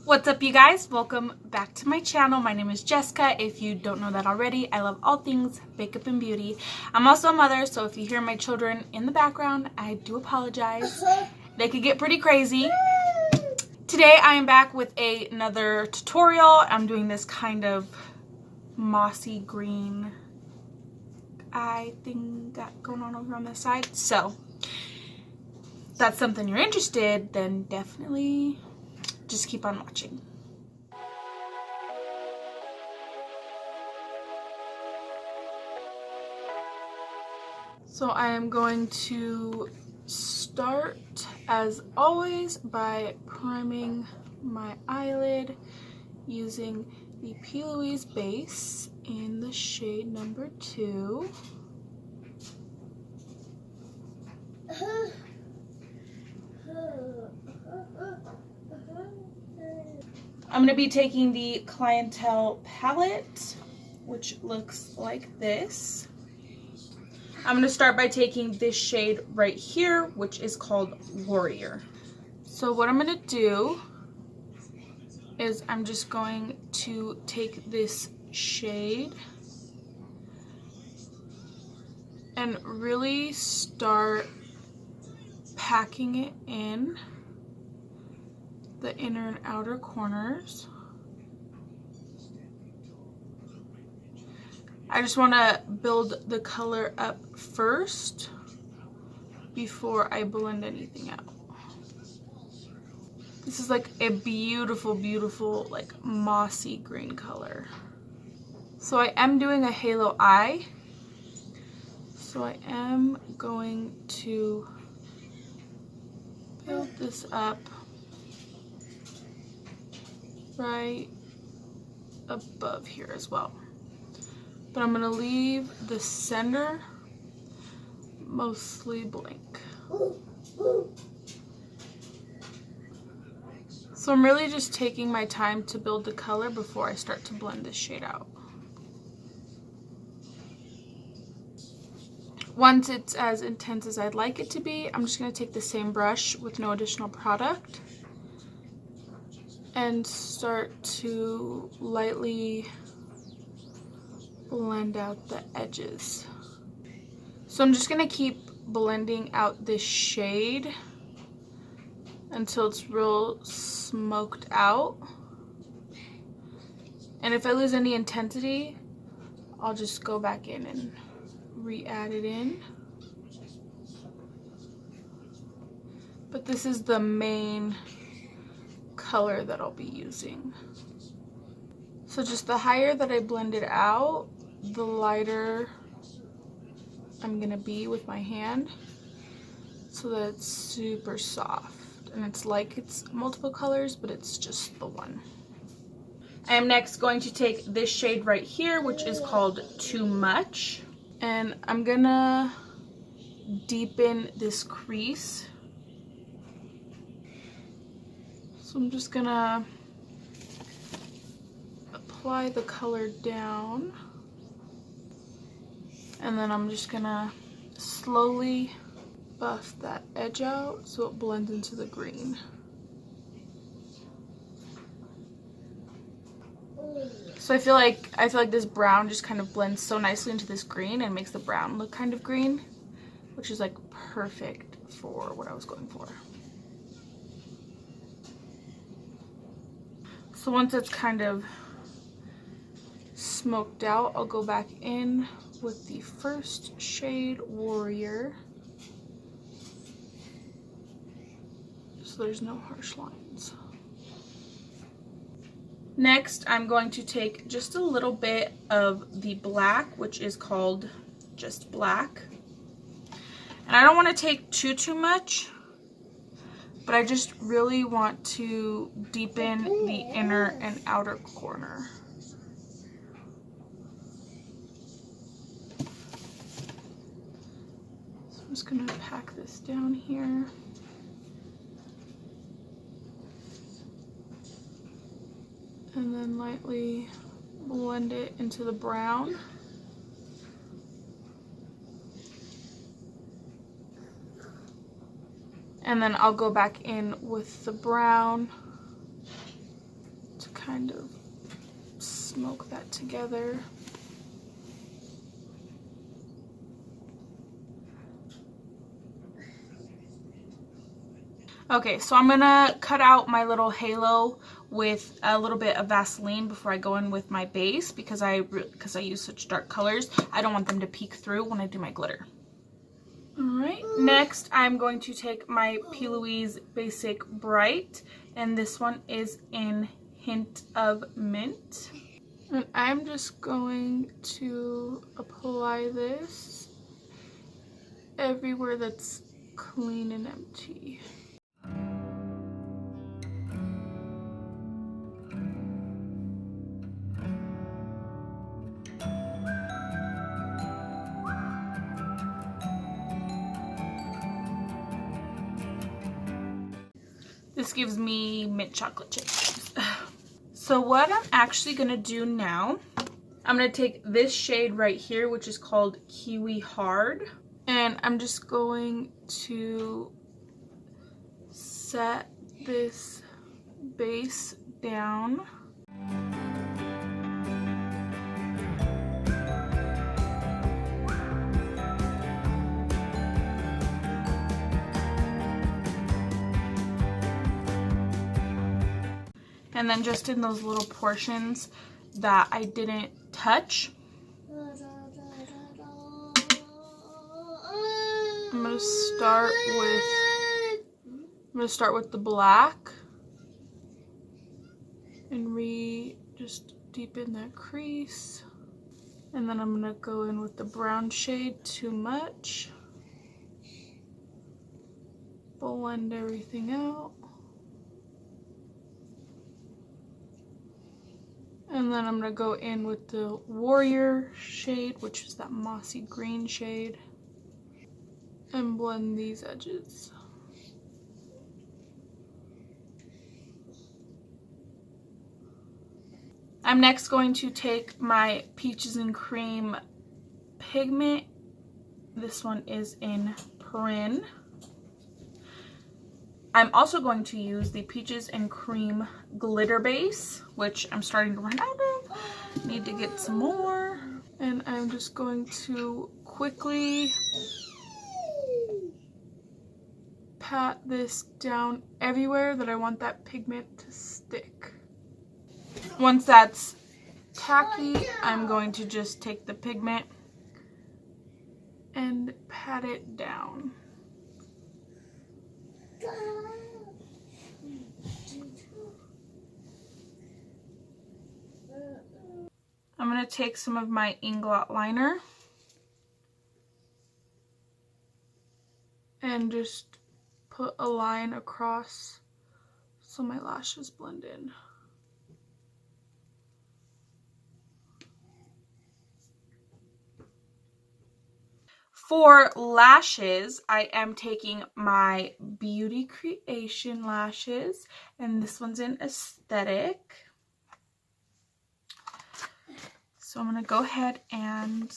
What's up, you guys? Welcome back to my channel. My name is Jessica. If you don't know that already, I love all things makeup and beauty. I'm also a mother, so if you hear my children in the background, I do apologize. They could get pretty crazy. Today I am back with another tutorial. I'm doing this kind of mossy green eye thing got going on over on this side. So if that's something you're interested, then definitely just keep on watching. So I am going to start, as always, by priming my eyelid using the P. Louise base in the shade number 2. I'm going to be taking the Clientele palette, which looks like this. I'm going to start by taking this shade right here, which is called Warrior. So what I'm going to do is I'm just going to take this shade and really start packing it in the inner and outer corners. I just want to build the color up first before I blend anything out. This is like a beautiful, beautiful, like mossy green color. So I am doing a halo eye. So I am going to build this up right above here as well. But I'm going to leave the center mostly blank. So I'm really just taking my time to build the color before I start to blend this shade out. Once it's as intense as I'd like it to be, I'm just going to take the same brush with no additional product and start to lightly blend out the edges. So I'm just going to keep blending out this shade until it's real smoked out. And if I lose any intensity, I'll just go back in and re-add it in. But this is the main color that I'll be using. So just the higher that I blend it out, the lighter I'm gonna be with my hand, so that it's super soft. And it's like it's multiple colors, but it's just the one. I am next going to take this shade right here, which is called Too Much. And I'm gonna deepen this crease. So I'm just gonna apply the color down. And then I'm just gonna slowly buff that edge out so it blends into the green. So I feel like this brown just kind of blends so nicely into this green and makes the brown look kind of green, which is like perfect for what I was going for. So once it's kind of smoked out, I'll go back in with the first shade, Warrior, so there's no harsh lines. Next, I'm going to take just a little bit of the black, which is called Just Black. And I don't want to take too much, but I just really want to deepen the inner and outer corner. So I'm just going to pack this down here. And then lightly blend it into the brown. And then I'll go back in with the brown kind of smoke that together. Okay, so I'm gonna cut out my little halo with a little bit of Vaseline before I go in with my base, because I use such dark colors. I don't want them to peek through when I do my glitter. Alright, next I'm going to take my P. Louise Basic Bright, and this one is in Hint of Mint. And I'm just going to apply this everywhere that's clean and empty. This gives me mint chocolate chip vibes. So what I'm actually gonna do now, I'm gonna take this shade right here, which is called Kiwi Hard, and I'm just going to set this base down. And then just in those little portions that I didn't touch, I'm gonna start with the black and just deepen that crease. And then I'm gonna go in with the brown shade, Too Much. Blend everything out. And then I'm going to go in with the Warrior shade, which is that mossy green shade, and blend these edges. I'm next going to take my Peaches and Cream pigment. This one is in PRIN. I'm also going to use the Peaches and Cream glitter base, which I'm starting to run out of. Need to get some more. And I'm just going to quickly pat this down everywhere that I want that pigment to stick. Once that's tacky, I'm going to just take the pigment and pat it down. I'm going to take some of my Inglot liner and just put a line across so my lashes blend in. For lashes, I am taking my Beauty Creation lashes, and this one's in Aesthetic. So I'm going to go ahead and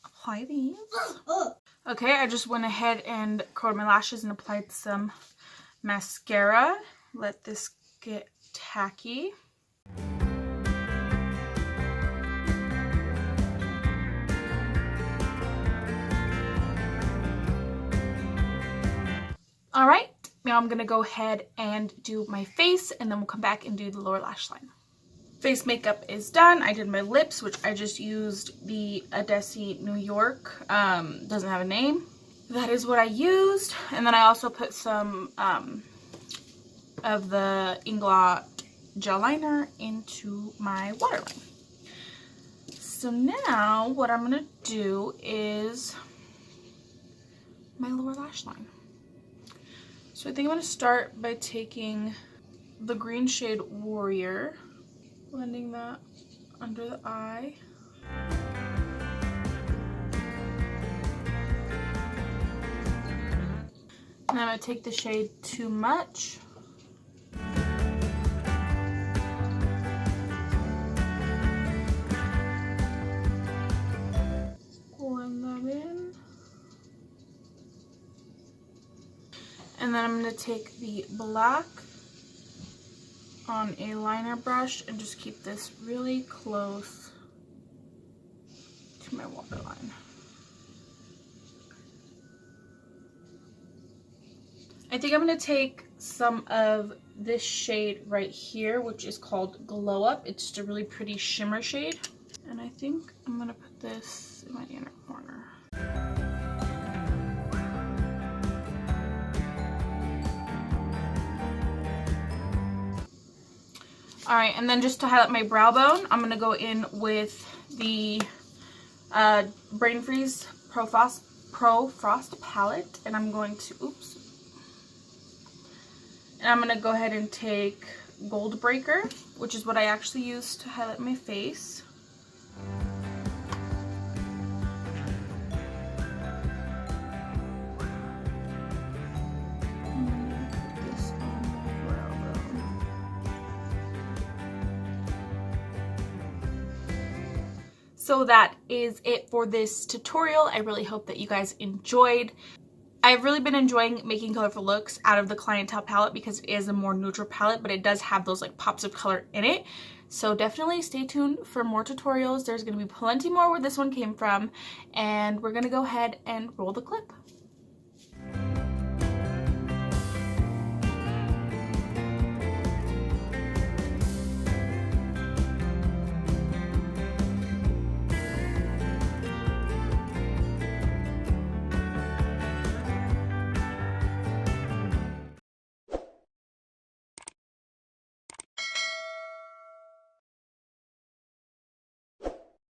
apply these. Okay, I just went ahead and curled my lashes and applied some mascara. Let this get tacky. Alright, now I'm going to go ahead and do my face, and then we'll come back and do the lower lash line. Face makeup is done. I did my lips, which I just used the Adesi New York. Doesn't have a name. That is what I used. And then I also put some of the Inglot gel liner into my waterline. So now what I'm going to do is my lower lash line. So I think I'm going to start by taking the green shade Warrior, blending that under the eye. And I'm going to take the shade Too Much. Blend that in. And then I'm going to take the black on a liner brush and just keep this really close to my waterline. I think I'm going to take some of this shade right here, which is called Glow Up. It's just a really pretty shimmer shade. And I think I'm going to put this in my inner corner. Alright, and then just to highlight my brow bone, I'm going to go in with the Brain Freeze Pro Frost palette. And I'm going to, and I'm going to go ahead and take Gold Breaker, which is what I actually use to highlight my face. So that is it for this tutorial. I really hope that you guys enjoyed. I've really been enjoying making colorful looks out of the Clientele palette because it is a more neutral palette, but it does have those like pops of color in it. So definitely stay tuned for more tutorials. There's going to be plenty more where this one came from, and we're going to go ahead and roll the clip.